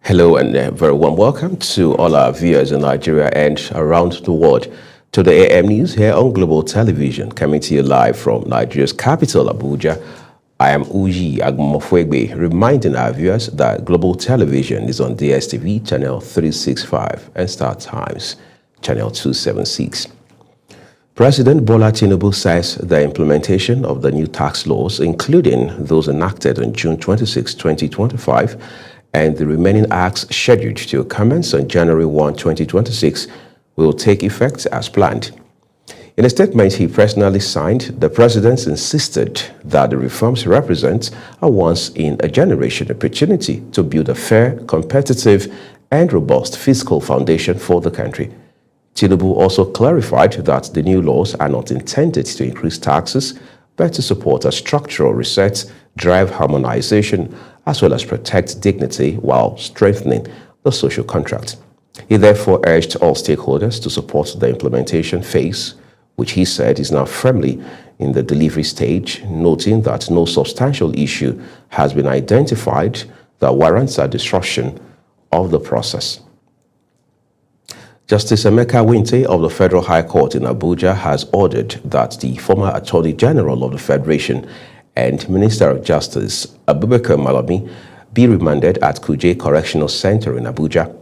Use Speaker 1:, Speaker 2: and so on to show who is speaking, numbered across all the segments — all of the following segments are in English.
Speaker 1: Hello and very warm welcome to all our viewers in Nigeria and around the world to the AM News here on Global Television, coming to you live from Nigeria's capital, Abuja. I am Uji Agumofwegbe, reminding our viewers that Global Television is on DSTV channel 365 and Star Times channel 276. President Bola Tinubu says the implementation of the new tax laws, including those enacted on June 26, 2025, and the remaining acts scheduled to commence on January 1, 2026, will take effect as planned. In a statement he personally signed, the president insisted that the reforms represent a once-in-a-generation opportunity to build a fair, competitive, and robust fiscal foundation for the country. Tinubu also clarified that the new laws are not intended to increase taxes, but to support a structural reset, drive harmonization, as well as protect dignity while strengthening the social contract. He therefore urged all stakeholders to support the implementation phase, which he said is now firmly in the delivery stage, noting that no substantial issue has been identified that warrants a disruption of the process. Justice Emeka Winte of the Federal High Court in Abuja has ordered that the former Attorney General of the Federation and Minister of Justice, Abubakar Malami, be remanded at Kuje Correctional Center in Abuja.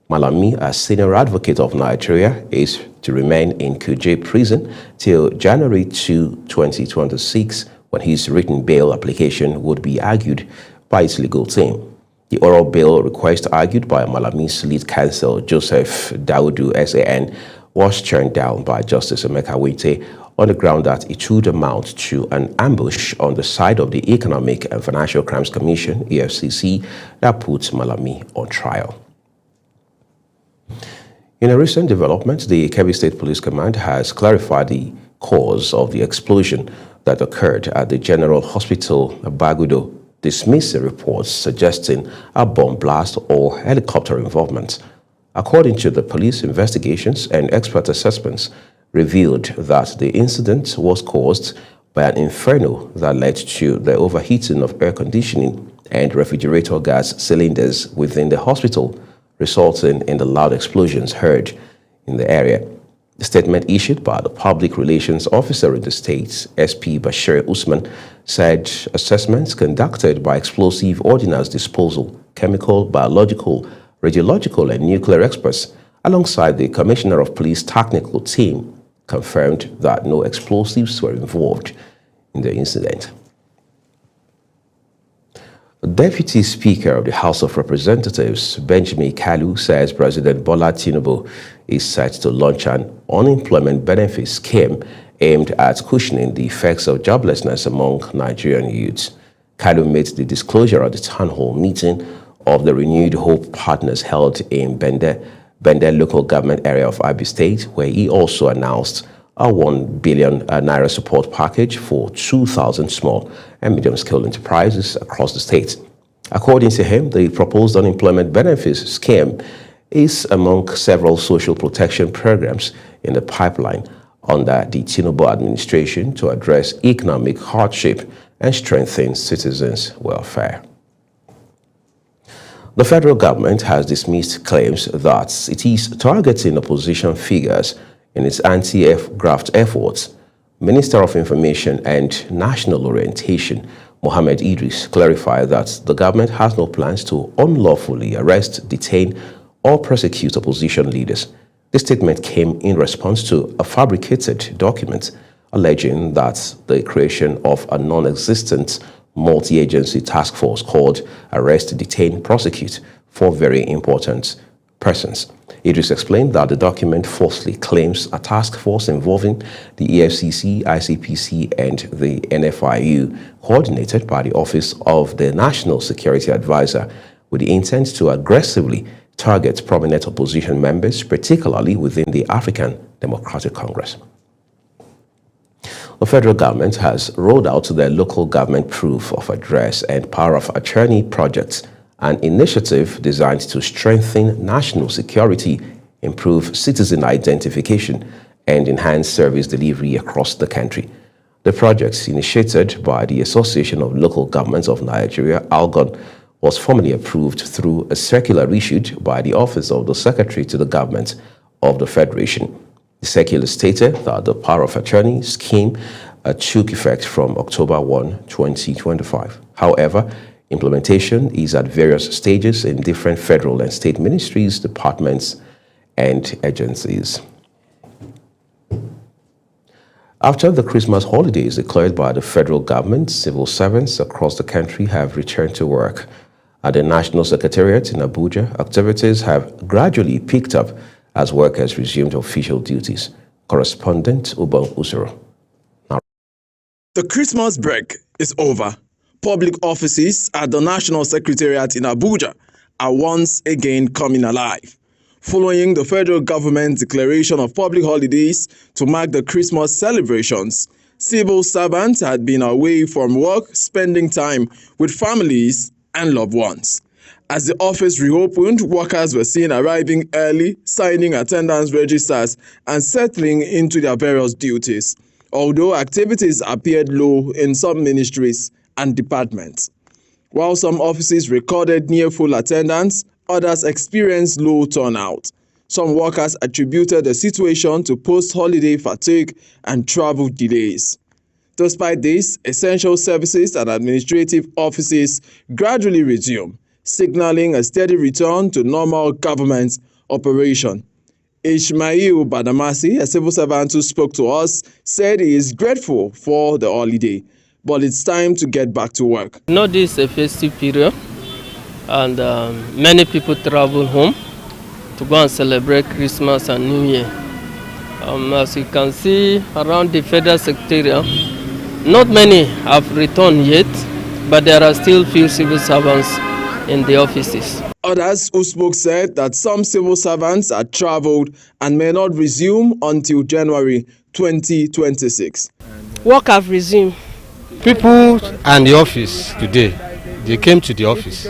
Speaker 1: Malami, a senior advocate of Nigeria, is to remain in Kuje prison till January 2, 2026, when his written bail application would be argued by its legal team. The oral bail request argued by Malami's lead counsel, Joseph Daudu SAN, was turned down by Justice Emeka Winte on the ground that it would amount to an ambush on the side of the Economic and Financial Crimes Commission, EFCC, that puts Malami on trial. In a recent development, the Kebbi State Police Command has clarified the cause of the explosion that occurred at the General Hospital, Bagudo, dismissing reports suggesting a bomb blast or helicopter involvement. According to the police investigations and expert assessments, revealed that the incident was caused by an inferno that led to the overheating of air conditioning and refrigerator gas cylinders within the hospital, resulting in the loud explosions heard in the area. The statement issued by the Public Relations Officer in the state, SP Bashir Usman, said assessments conducted by explosive ordnance disposal, chemical, biological, radiological, and nuclear experts, alongside the Commissioner of Police technical team, confirmed that no explosives were involved in the incident. The Deputy Speaker of the House of Representatives, Benjamin Kalu, says President Bola Tinubu is set to launch an unemployment benefit scheme aimed at cushioning the effects of joblessness among Nigerian youths. Kalu made the disclosure at the town hall meeting of the Renewed Hope Partners held in Bende local government area of Abia State, where he also announced a 1 billion naira support package for 2,000 small and medium-scale enterprises across the state. According to him, the proposed unemployment benefits scheme is among several social protection programs in the pipeline under the Tinubu administration to address economic hardship and strengthen citizens' welfare. The federal government has dismissed claims that it is targeting opposition figures in its anti-graft efforts. Minister of Information and National Orientation, Mohammed Idris, clarified that the government has no plans to unlawfully arrest, detain, or prosecute opposition leaders. The statement came in response to a fabricated document alleging that the creation of a non-existent multi-agency task force called Arrest, Detain, Prosecute for very important persons. Idris explained that the document falsely claims a task force involving the EFCC, ICPC, and the NFIU, coordinated by the Office of the National Security Advisor, with the intent to aggressively target prominent opposition members, particularly within the African Democratic Congress. The federal government has rolled out their local government proof of address and power of attorney projects, an initiative designed to strengthen national security, improve citizen identification, and enhance service delivery across the country. The project, initiated by the Association of Local Governments of Nigeria, ALGON, was formally approved through a circular issued by the Office of the Secretary to the Government of the Federation. The circular stated that the Power of Attorney scheme took effect from October 1, 2025. However, implementation is at various stages in different federal and state ministries, departments, and agencies. After the Christmas holidays declared by the federal government, civil servants across the country have returned to work. At the National Secretariat in Abuja, activities have gradually picked up as workers resumed official duties. Correspondent Ubang Usoro.
Speaker 2: The Christmas break is over. Public offices at the National Secretariat in Abuja are once again coming alive. Following the federal government's declaration of public holidays to mark the Christmas celebrations, civil servants had been away from work, spending time with families and loved ones. As the office reopened, workers were seen arriving early, signing attendance registers, and settling into their various duties, although activities appeared low in some ministries and departments. While some offices recorded near full attendance, others experienced low turnout. Some workers attributed the situation to post-holiday fatigue and travel delays. Despite this, essential services and administrative offices gradually resumed, signaling a steady return to normal government operation. Ishmael Badamasi, a civil servant who spoke to us, said he is grateful for the holiday, but it's time to get back to work.
Speaker 3: This is a festive period, and many people travel home to go and celebrate Christmas and New Year. As you can see around the Federal Secretariat, not many have returned yet, but there are still few civil servants in the offices.
Speaker 2: Others who spoke said that some civil servants had traveled and may not resume until January 2026.
Speaker 4: Work have resumed.
Speaker 5: People and the office today, they came to the office.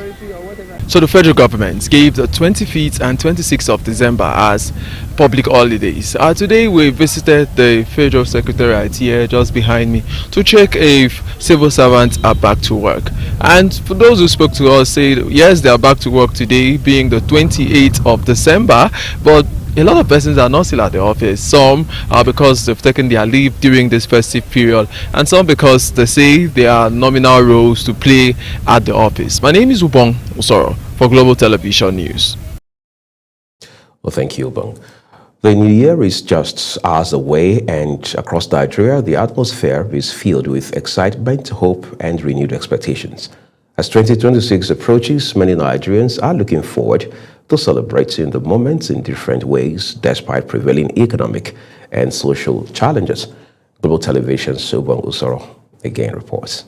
Speaker 6: So the federal government gave the 25th and 26th of December as public holidays. Today we visited the Federal Secretariat here just behind me to check if civil servants are back to work. And for those who spoke to us, said yes, they are back to work today, being the 28th of December, but a lot of persons are not still at the office. Some are because they've taken their leave during this festive period, and some because they say there are nominal roles to play at the office. My name is Ubang Usoro for Global Television News.
Speaker 1: Well, thank you, Ubang. The new year is just hours away, and across Nigeria, the atmosphere is filled with excitement, hope, and renewed expectations. As 2026 approaches, many Nigerians are looking forward to celebrating the moments in different ways, despite prevailing economic and social challenges. Global Television's Ubang Usoro again reports.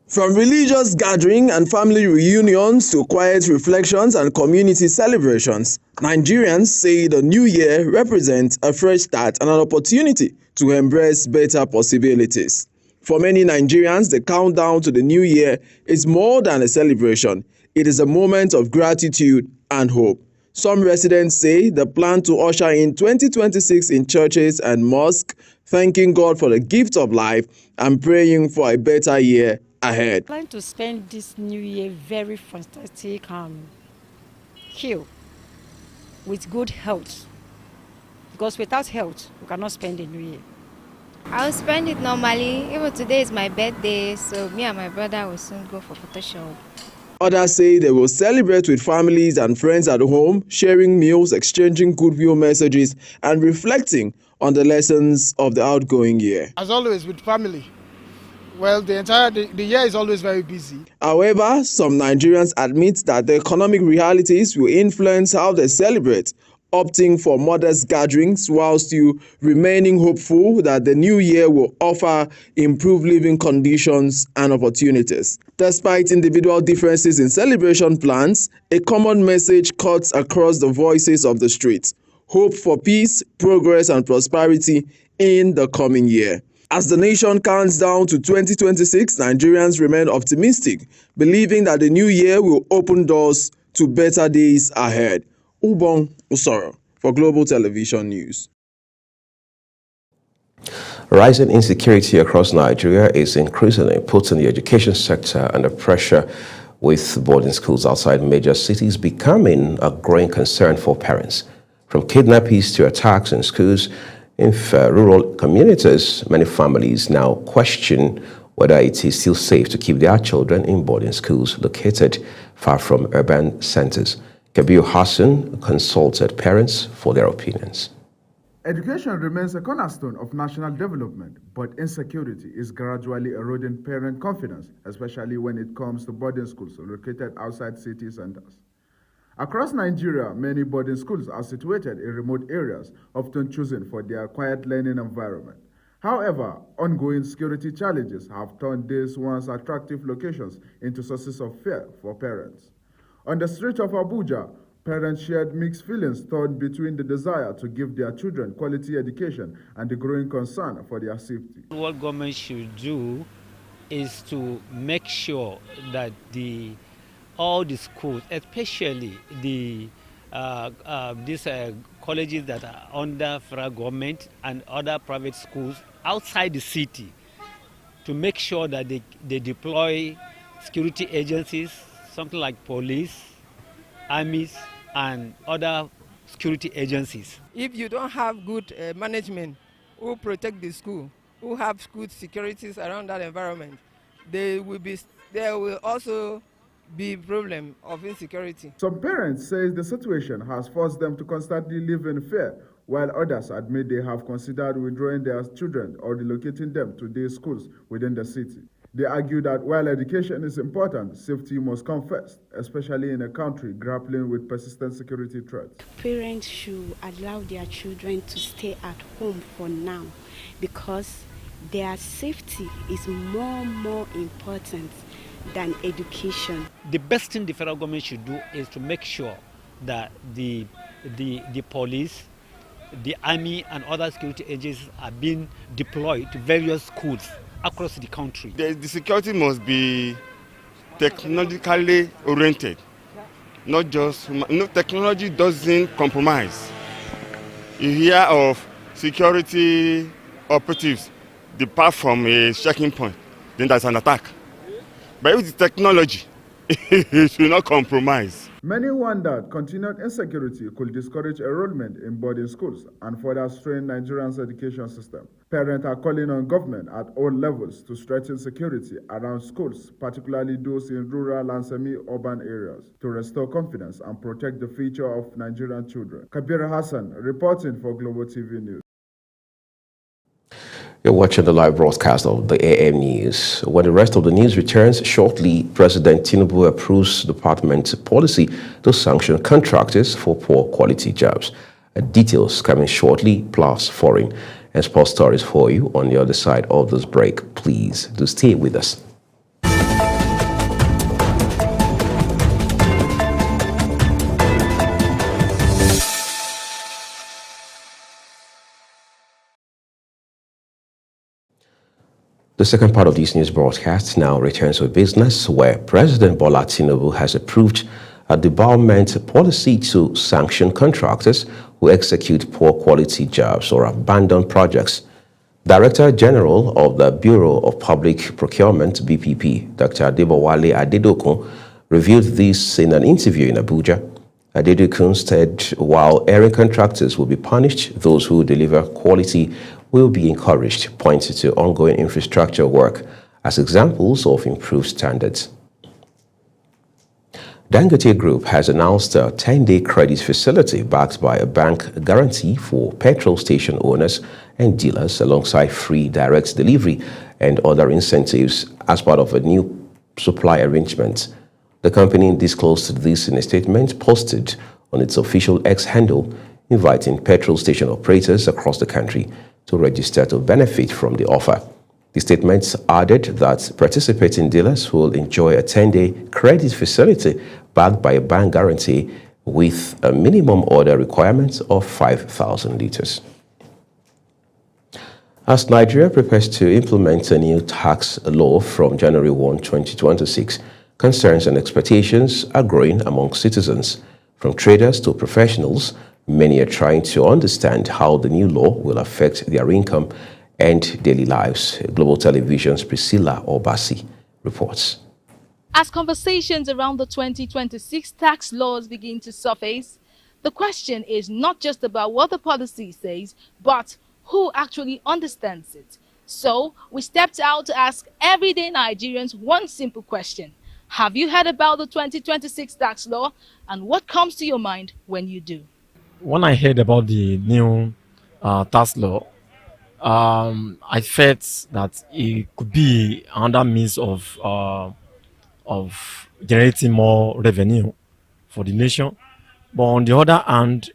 Speaker 2: From religious gathering and family reunions to quiet reflections and community celebrations, Nigerians say the new year represents a fresh start and an opportunity to embrace better possibilities. For many Nigerians, the countdown to the new year is more than a celebration. It is a moment of gratitude and hope. Some residents say they plan to usher in 2026 in churches and mosques, thanking God for the gift of life and praying for a better year ahead.
Speaker 4: I plan to spend this new year very fantastic chill, with good health, because without health we cannot spend the new year.
Speaker 7: I'll spend it normally. Even today is my birthday, so me and my brother will soon go for photo shoot.
Speaker 2: Others say they will celebrate with families and friends at home, sharing meals, exchanging goodwill messages, and reflecting on the lessons of the outgoing year.
Speaker 8: As always with family. Well, the year is always very busy.
Speaker 2: However, some Nigerians admit that the economic realities will influence how they celebrate, opting for modest gatherings while still remaining hopeful that the new year will offer improved living conditions and opportunities. Despite individual differences in celebration plans, a common message cuts across the voices of the streets: hope for peace, progress, and prosperity in the coming year. As the nation counts down to 2026, Nigerians remain optimistic, believing that the new year will open doors to better days ahead. Ubang Usoro for Global Television News.
Speaker 1: Rising insecurity across Nigeria is increasingly putting the education sector under pressure with boarding schools outside major cities becoming a growing concern for parents. From kidnappings to attacks in schools in rural communities, many families now question whether it is still safe to keep their children in boarding schools located far from urban centers. Kabir Hassan consulted parents for their opinions.
Speaker 9: Education remains a cornerstone of national development, but insecurity is gradually eroding parent confidence, especially when it comes to boarding schools located outside city centers. Across Nigeria, many boarding schools are situated in remote areas, often chosen for their quiet learning environment. However, ongoing security challenges have turned these once attractive locations into sources of fear for parents. On the streets of Abuja, parents shared mixed feelings torn between the desire to give their children quality education and the growing concern for their safety.
Speaker 10: What government should do is to make sure that all the schools, especially these colleges that are under federal government and other private schools outside the city, to make sure that they deploy security agencies, something like police, armies, and other security agencies.
Speaker 11: If you don't have good management who protect the school, who have good securities around that environment, there will also be problem of insecurity.
Speaker 9: Some parents say the situation has forced them to constantly live in fear, while others admit they have considered withdrawing their children or relocating them to day schools within the city. They argue that while education is important, safety must come first, especially in a country grappling with persistent security threats.
Speaker 12: Parents should allow their children to stay at home for now because their safety is more important than education.
Speaker 10: The best thing the federal government should do is to make sure that the police, the army, and other security agencies are being deployed to various schools across the country.
Speaker 13: The security must be technologically oriented, not just technology doesn't compromise. You hear of security operatives depart from a checking point, then there's an attack. But with the technology, it should not compromise.
Speaker 9: Many wondered continued insecurity could discourage enrollment in boarding schools and further strain Nigeria's education system. Parents are calling on government at all levels to strengthen security around schools, particularly those in rural and semi-urban areas, to restore confidence and protect the future of Nigerian children. Kabir Hassan, reporting for Global TV News.
Speaker 1: You're watching the live broadcast of the AM News. When the rest of the news returns shortly, President Tinubu approves department's policy to sanction contractors for poor quality jobs. Details coming shortly, plus foreign and sports stories for you on the other side of this break. Please do stay with us. The second part of this news broadcast now returns to business, where President Bola Tinubu has approved a debarment policy to sanction contractors who execute poor quality jobs or abandon projects. Director General of the Bureau of Public Procurement, BPP, Dr. Adebowale Adedokun, revealed this in an interview in Abuja. Adedokun said while erring contractors will be punished, those who deliver quality will be encouraged, pointing to ongoing infrastructure work as examples of improved standards. Dangote Group has announced a 10-day credit facility backed by a bank guarantee for petrol station owners and dealers, alongside free direct delivery and other incentives as part of a new supply arrangement. The company disclosed this in a statement posted on its official X handle, inviting petrol station operators across the country to register to benefit from the offer. The statement added that participating dealers will enjoy a 10-day credit facility backed by a bank guarantee with a minimum order requirement of 5,000 liters. As Nigeria prepares to implement a new tax law from January 1, 2026, concerns and expectations are growing among citizens. From traders to professionals, many are trying to understand how the new law will affect their income and daily lives. Global Television's Priscilla Obasi reports.
Speaker 14: As conversations around the 2026 tax laws begin to surface, the question is not just about what the policy says, but who actually understands it. So, we stepped out to ask everyday Nigerians one simple question. Have you heard about the 2026 tax law? And what comes to your mind when you do?
Speaker 15: When I heard about the new tax law, I felt that it could be another means of generating more revenue for the nation. But on the other hand,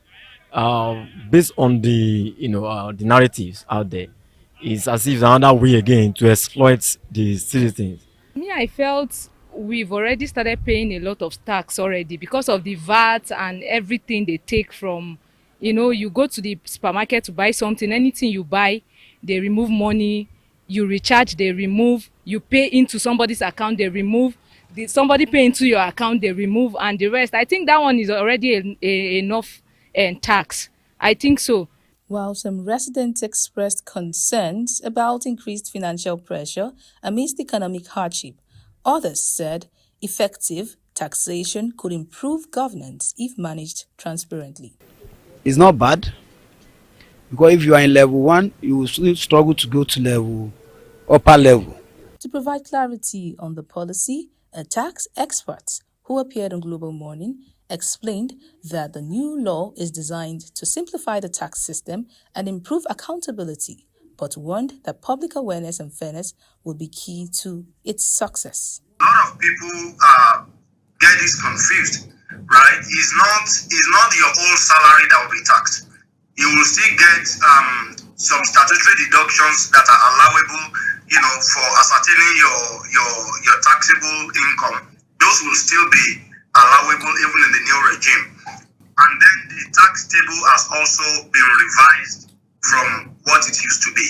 Speaker 15: based on the the narratives out there, it's as if another way again to exploit the citizens.
Speaker 16: Me, I felt we've already started paying a lot of tax already because of the VAT and everything they take from, you go to the supermarket to buy something, anything you buy, they remove money, you recharge, they remove, you pay into somebody's account, they remove, somebody pay into your account, they remove, and the rest. I think that one is already enough tax. I think so.
Speaker 14: While some residents expressed concerns about increased financial pressure amidst economic hardship, others said effective taxation could improve governance if managed transparently.
Speaker 17: It's not bad, because if you are in level 1, you will still struggle to go to upper level.
Speaker 14: To provide clarity on the policy, a tax expert who appeared on Global Morning explained that the new law is designed to simplify the tax system and improve accountability, but warned that public awareness and fairness will be key to its success.
Speaker 18: A lot of people get this confused, right? It's not your whole salary that will be taxed. You will still get some statutory deductions that are allowable, for ascertaining your taxable income. Those will still be allowable even in the new regime. And then the tax table has also been revised from what it used to be.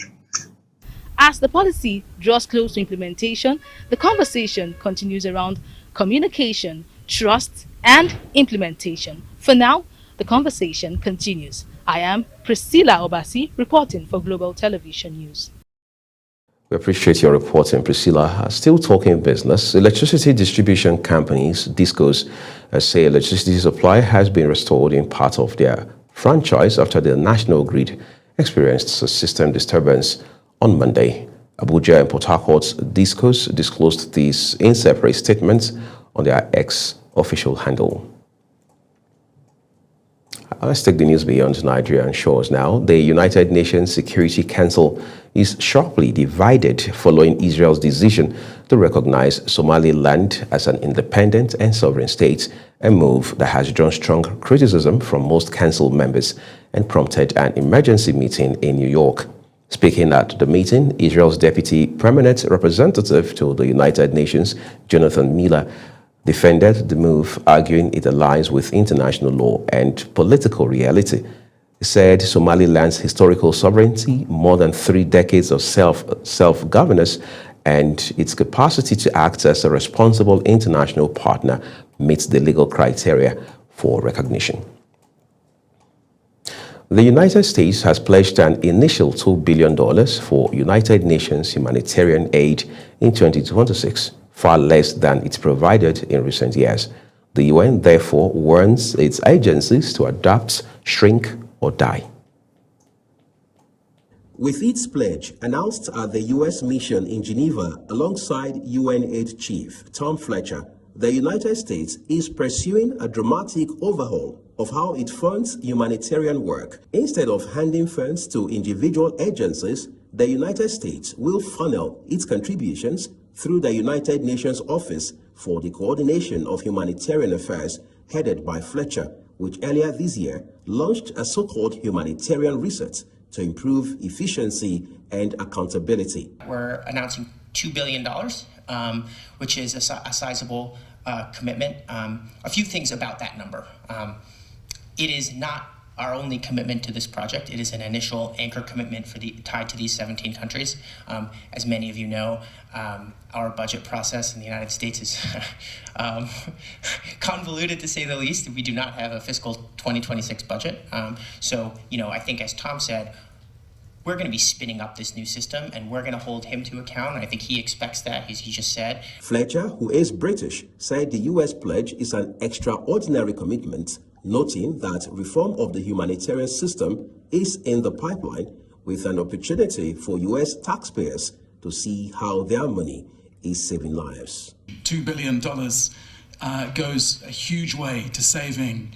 Speaker 14: As the policy draws close to implementation, the conversation continues around communication, trust, and implementation. For now, the conversation continues. I am Priscilla Obasi, reporting for Global Television News.
Speaker 1: We appreciate your reporting, Priscilla. Still talking business, electricity distribution companies, DISCOs, say electricity supply has been restored in part of their franchise after the national grid experienced a system disturbance on Monday. Abuja and Port Harcourt's DISCOs disclosed these in separate statements on their ex-official handle. Let's take the news beyond Nigerian shores now. The United Nations Security Council is sharply divided following Israel's decision to recognize Somaliland as an independent and sovereign state, a move that has drawn strong criticism from most council members and prompted an emergency meeting in New York. Speaking at the meeting, Israel's deputy permanent representative to the United Nations, Jonathan Miller, defended the move, arguing it aligns with international law and political reality. He said Somaliland's historical sovereignty, more than 3 decades of self-governance, and its capacity to act as a responsible international partner meets the legal criteria for recognition. The United States has pledged an initial $2 billion for United Nations humanitarian aid in 2026. Far less than it's provided in recent years. The UN therefore warns its agencies to adapt, shrink, or die.
Speaker 19: With its pledge announced at the U.S. mission in Geneva alongside UN Aid Chief Tom Fletcher, the United States is pursuing a dramatic overhaul of how it funds humanitarian work. Instead of handing funds to individual agencies, the United States will funnel its contributions through the United Nations Office for the Coordination of Humanitarian Affairs, headed by Fletcher, which earlier this year launched a so-called humanitarian reset to improve efficiency and accountability.
Speaker 20: We're announcing $2 billion, which is a sizable commitment. A few things about that number. It is not our only commitment to this project. It is an initial anchor commitment tied to these 17 countries. As many of you know, our budget process in the United States is convoluted, to say the least. We do not have a fiscal 2026 budget. So, I think, as Tom said, we're going to be spinning up this new system, and we're going to hold him to account. And I think he expects that, as he just said.
Speaker 19: Fletcher, who is British, said the U.S. pledge is an extraordinary commitment, noting that reform of the humanitarian system is in the pipeline, with an opportunity for U.S. taxpayers to see how their money is saving lives.
Speaker 21: $2 billion goes a huge way to saving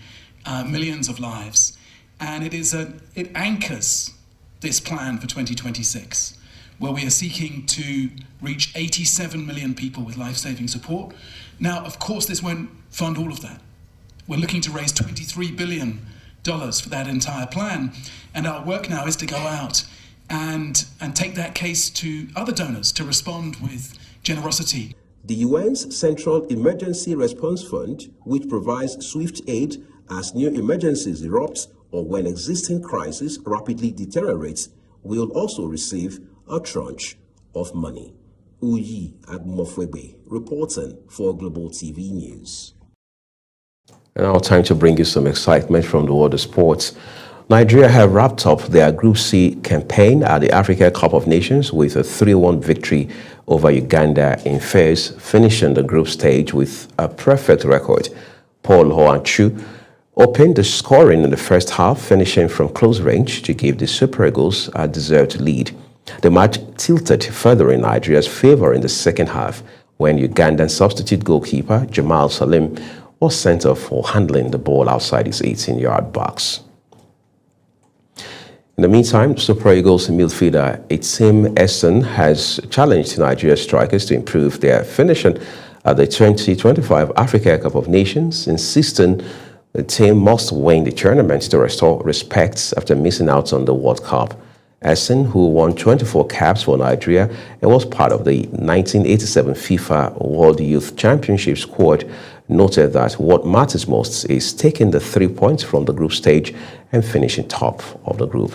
Speaker 21: millions of lives, and it anchors this plan for 2026, where we are seeking to reach 87 million people with life-saving support. Now, of course, this won't fund all of that. We're looking to raise $23 billion for that entire plan, and our work now is to go out and take that case to other donors to respond with generosity.
Speaker 19: The UN's Central Emergency Response Fund, which provides swift aid as new emergencies erupt or when existing crisis rapidly deteriorates, will also receive a tranche of money. Uyi Agmofwebe reporting for Global TV News.
Speaker 1: And now time to bring you some excitement from the world of sports. Nigeria have wrapped up their Group C campaign at the Africa Cup of Nations with a 3-1 victory over Uganda in Fez, finishing the group stage with a perfect record. Paul Hoanchu opened the scoring in the first half, finishing from close range to give the Super Eagles a deserved lead. The match tilted further in Nigeria's favor in the second half when Ugandan substitute goalkeeper Jamal Salim was sent off for handling the ball outside his 18-yard box. In the meantime, Super Eagles midfielder Itim Essen has challenged Nigeria's strikers to improve their finishing at the 2025 Africa Cup of Nations, insisting the team must win the tournament to restore respect after missing out on the World Cup. Essen, who won 24 caps for Nigeria and was part of the 1987 FIFA World Youth Championship squad, noted that what matters most is taking the 3 points from the group stage and finishing top of the group.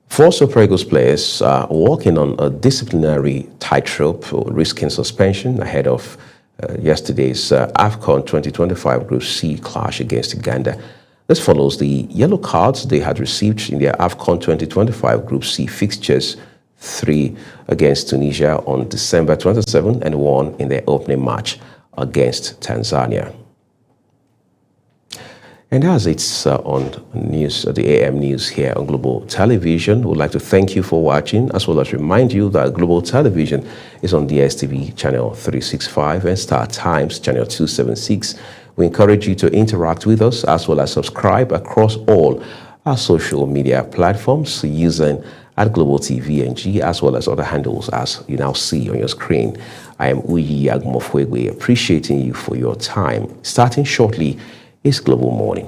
Speaker 1: 4 Super Eagles players are working on a disciplinary tightrope, risking suspension ahead of yesterday's AFCON 2025 Group C clash against Uganda. This follows the yellow cards they had received in their AFCON 2025 Group C fixtures, 3 against Tunisia on December 27 and 1 in their opening match against Tanzania. And as it's on news, the AM News here on Global Television, we'd like to thank you for watching, as well as remind you that Global Television is on DSTV channel 365 and Star Times channel 276. We encourage you to interact with us, as well as subscribe across all our social media platforms using @Global TVNG, as well as other handles as you now see on your screen. I am Uyi Agmofwegwe, appreciating you for your time. Starting shortly is Global Morning.